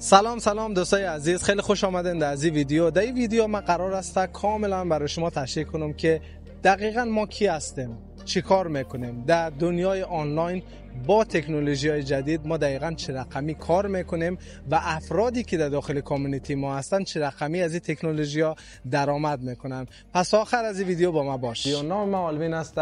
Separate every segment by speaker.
Speaker 1: سلام دوستای عزیز، خیلی خوش آمدین در این ویدیو. در این ویدیو من قرار است کاملا برای شما تشریح کنم که دقیقاً ما کی هستیم، چی کار میکنیم در دنیای آنلاین با تکنولوژی های جدید. ما دقیقاً چه رقمی کار میکنیم و افرادی که در داخل کامیونیتی ما هستن چه رقمی از این تکنولوژی ها درآمد میکنن. پس آخر از این ویدیو با ما باش. نام من آلوین است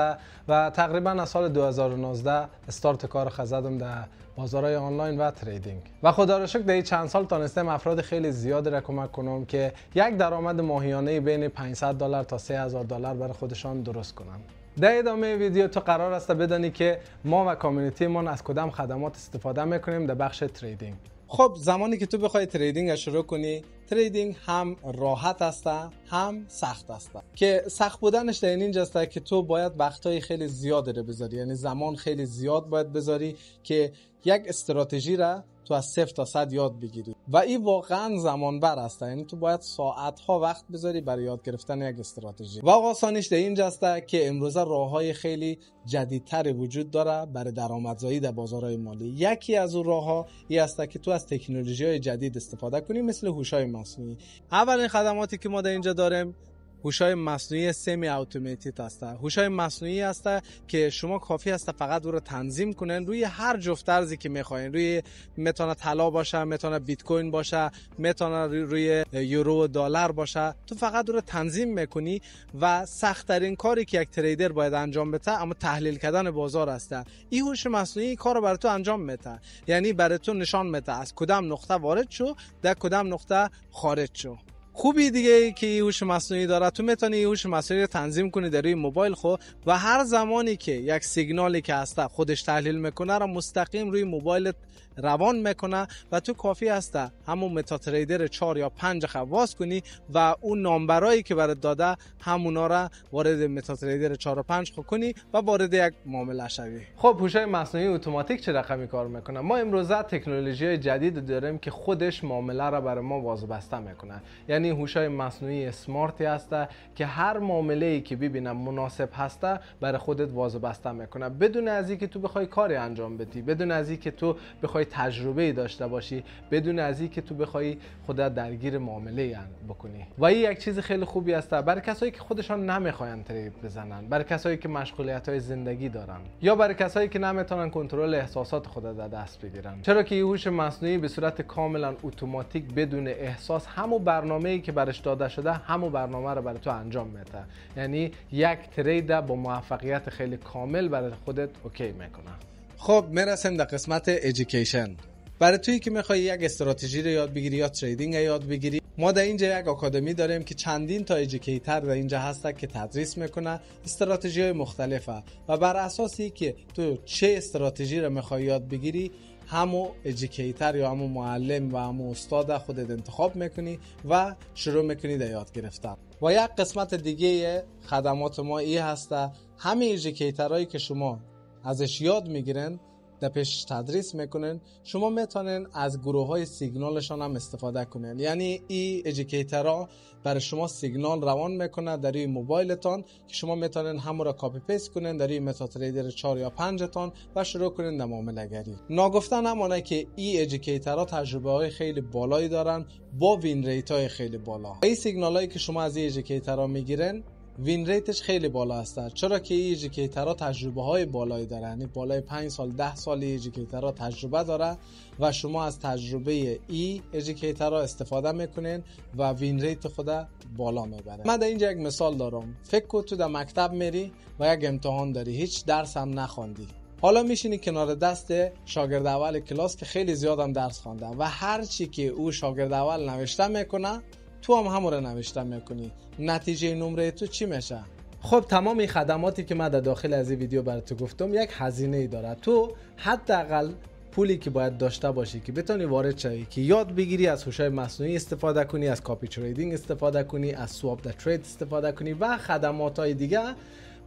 Speaker 1: و تقریبا از سال 2019 استارت کار خزدم در بازارهای آنلاین و تریدینگ و خدا را شکر در این چند سال تانستم افراد خیلی زیاد را کمک کنم که یک درآمد ماهیانه بین $500 تا $3000 برای خودشان درست کنن. در ادامه ویدیو تو قرار است بدانی که ما و کامیونیتی ما از کدام خدمات استفاده میکنیم در بخش تریدینگ. خب زمانی که تو بخوای تریدینگ شروع کنی، تریدینگ هم راحت است هم سخت است. که سخت بودنش در اینجا است که تو باید وقتای خیلی زیاد رو بذاری، یعنی زمان خیلی زیاد باید بذاری که یک استراتژی را تو از 0 تا 100 یاد بگیری و این واقعا زمان بر است. یعنی تو باید ساعت ها وقت بذاری برای یاد گرفتن یک استراتژی. و آسانیش در اینجا است که امروزه راههای خیلی جدیدتر وجود داره برای درآمدزایی در بازارهای مالی. یکی از اون راهها این است که تو از تکنولوژی‌های جدید استفاده کنی، مثل هوش‌های مصنوعی. اولین خدماتی که ما در اینجا داریم هوش‌های مصنوعی سمی اتوماتیک است. هوش‌های مصنوعی است که شما کافی است فقط او رو تنظیم کنن روی هر جفت ارزی که می‌خواین. روی میتونه طلا باشه، میتونه بیت کوین باشه، میتونه روی یورو و دلار باشه. تو فقط او رو تنظیم میکنی و سخت ترین کاری که یک تریدر باید انجام بده اما تحلیل کردن بازار است. این هوش مصنوعی کارو برای تو انجام میده، یعنی برای تو نشان میده از کدام نقطه وارد شو، در کدام نقطه خارج شو. خوبی دیگه که هوش مصنوعی داره، تو میتونی هوش مصنوعی رو تنظیم کنی در روی موبایل خود و هر زمانی که یک سیگنالی که هست خودش تحلیل میکنه را مستقیم روی موبایلت روان میکنه و تو کافی است همون متا تریدر 4 یا 5 خواص کنی و اون نامبرایی که برات داده همونا را وارد متا تریدر 4 و 5 کنی و وارد یک معامله شوی. خب هوش‌های مصنوعی اتوماتیک چه رقمی کار میکنه؟ ما امروزه تکنولوژی جدید داریم که خودش معامله را برای ما بازبسته میکنه. یعنی هوش‌های مصنوعی اسمارتی هست که هر معامله‌ای که ببینم مناسب هست برای خودت بازبسته میکنه، بدون از اینکه تو بخوای کاری انجام بدی، بدون از اینکه تو بخوای تجربه داشته باشی، بدون از اینکه تو بخوای خودت درگیر معامله بکنی. و این یک چیز خیلی خوبی است برای کسایی که خودشان نمیخواین ترید بزنن، برای کسایی که مشغولیت‌های زندگی دارن، یا برای کسایی که نمیتونن کنترل احساسات خود در دست بگیرن. چرا که این هوش مصنوعی به صورت کاملا اتوماتیک بدون احساس همون برنامه‌ای که برش داده شده همون برنامه رو برای تو انجام میده. یعنی یک ترید با موفقیت خیلی کامل برای خودت اوکی میکنه. خب میرسیم در قسمت ایژوکیشن. برای تویی که میخوای یک استراتژی رو یاد بگیری یا تریدینگ رو یاد بگیری، ما در اینجا یک آکادمی داریم که چندین تا ایژوکیتر در اینجا هست که تدریس میکنه استراتژی های مختلفه و بر اساسی که تو چه استراتژی رو میخوای یاد بگیری همو ایژوکیتر یا همو معلم و همو استاد خودت انتخاب میکنی و شروع میکنی در یاد گرفتن. و یک قسمت دیگه خدمات ما این هست همه ایژوکیترهایی که شما ازش یاد میگیرن در پیش تدریس میکنن، شما میتونن از گروه های سیگنالشان هم استفاده کنن. یعنی این ایژوکیترها برای شما سیگنال روان میکنه در روی موبایلتان که شما میتونن همون را کاپی پیست کنن در روی متا تریدر 4 یا 5 تان و شروع کنن در معامله گری. ناگفتن همونه که این ایژوکیترها تجربه های خیلی بالایی دارن با وین ریت های خیلی بالا. این سیگنال هایی که شما از این ایژوکیترها میگیرن وین ریتش خیلی بالا است، چرا که این ایژوکیترها تجربه های بالایی داره، یعنی بالای 5 سال 10 سال ایژوکیترها تجربه داره و شما از تجربه ای ایژوکیترها استفاده میکنین و وین ریت خود بالا میبره. من در اینجا یک مثال دارم. فکر کن تو در مکتب میری و یک امتحان داری، هیچ درس هم نخوندی، حالا میشینی کنار دست شاگرد اول کلاس که خیلی زیاد هم درس خوانده و هر چی که او شاگرد اول نوشته میکنه تو هم همون رو نوشته میکنی، نتیجه نمره تو چی میشه؟ خب تمام این خدماتی که من در داخل از این ویدیو برای تو گفتم یک هزینه ای داره. تو حداقل پولی که باید داشته باشی که بتونی وارد شوی، که یاد بگیری از هوش‌های مصنوعی استفاده کنی، از کاپی تریدینگ استفاده کنی، از سواب در ترید استفاده کنی و خدمات های دیگه،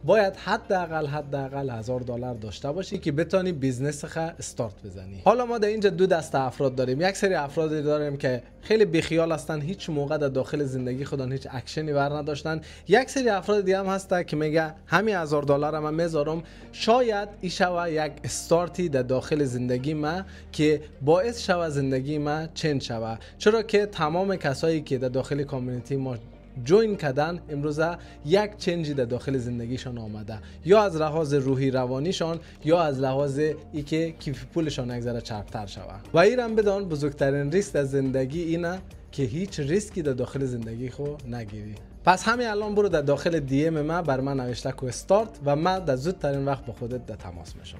Speaker 1: باید حداقل $1000 داشته باشی که بتونی بیزنس خ استارت بزنی. حالا ما در اینجا دو دسته افراد داریم. یک سری افرادی داریم که خیلی بیخیال هستن، هیچ موقع در داخل زندگی خودن هیچ اکشنی بر نداشتن. یک سری افراد دیگه هم هست که میگه همین $1000 من میذارم، شاید این شوه یک استارتی در داخل زندگی ما که باعث شوه زندگی ما چنج شوه. چرا که تمام کسایی که در داخل کامیونیتی ما جوین کردن امروزه یک چنجی در داخل زندگیشان آمده، یا از لحاظ روحی روانیشان یا از لحاظ ای که کیف پولشان یک ذره چربتر شوه. و ایران بدان بزرگترین ریسک از زندگی اینه که هیچ ریسکی در داخل زندگی خو نگیری. پس همین الان برو در داخل دی ام ما بر من نوشته کو استارت و من در زودترین وقت با خودت در تماس میشم.